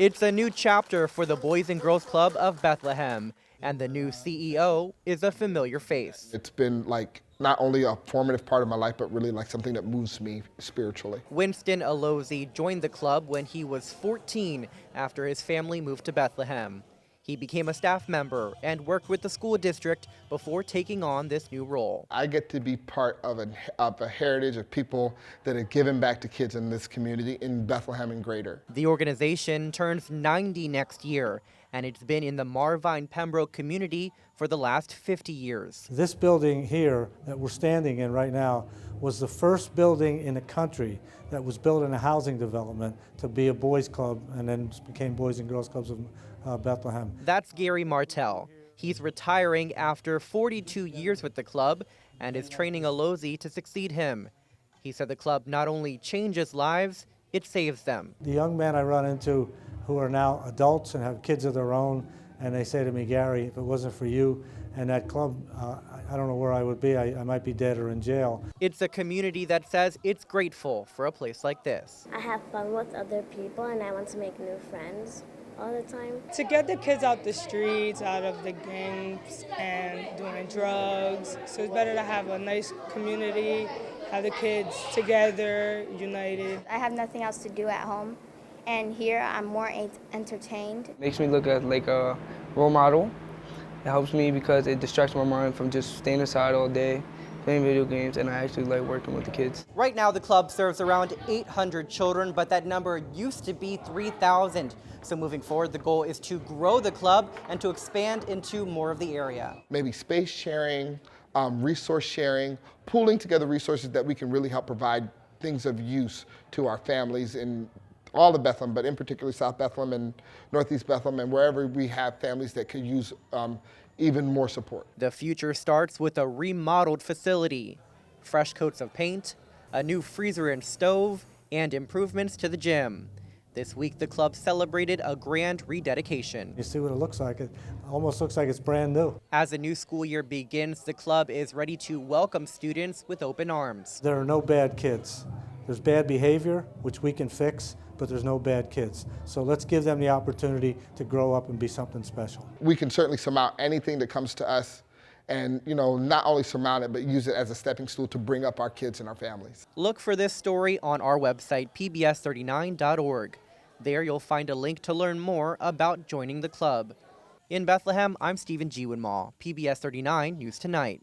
It's a new chapter for the Boys and Girls Club of Bethlehem, and the new CEO is a familiar face. It's been like not only a formative part of my life, but really like something that moves me spiritually. Winston Alozie joined the club when he was 14 after his family moved to Bethlehem. He became a staff member and worked with the school district before taking on this new role. I get to be part of a heritage of people that have given back to kids in this community in Bethlehem and greater. The organization turns 90 next year, and it's been in the Marvine-Pembroke community for the last 50 years. This building here that we're standing in right now was the first building in the country that was built in a housing development to be a boys club, and then became Boys and Girls Clubs of Bethlehem. That's Gary Martell. He's retiring after 42 years with the club and is training Alozie to succeed him. He said the club not only changes lives, it saves them. The young men I run into who are now adults and have kids of their own, and they say to me, Gary, if it wasn't for you and that club, I don't know where I would be. I might be dead or in jail. It's a community that says it's grateful for a place like this. I have fun with other people and I want to make new friends all the time. To get the kids out the streets, out of the gangs and doing drugs. So it's better to have a nice community, have the kids together, united. I have nothing else to do at home, and here I'm more entertained. Makes me look at like a role model. It helps me because it distracts my mind from just staying inside all day, playing video games, and I actually like working with the kids. Right now, the club serves around 800 children, but that number used to be 3,000. So moving forward, the goal is to grow the club and to expand into more of the area. Maybe space sharing, resource sharing, pooling together resources that we can really help provide things of use to our families in all of Bethlehem, but in particular South Bethlehem and Northeast Bethlehem, and wherever we have families that could use even more support. The future starts with a remodeled facility, fresh coats of paint, a new freezer and stove, and improvements to the gym. This week, the club celebrated a grand rededication. You see what it looks like. It almost looks like it's brand new. As the new school year begins, the club is ready to welcome students with open arms. There are no bad kids. There's bad behavior, which we can fix, but there's no bad kids. So let's give them the opportunity to grow up and be something special. We can certainly surmount anything that comes to us, and not only surmount it, but use it as a stepping stool to bring up our kids and our families. Look for this story on our website, PBS39.org. There you'll find a link to learn more about joining the club. In Bethlehem, I'm Stephen G. Winmall, PBS 39 News Tonight.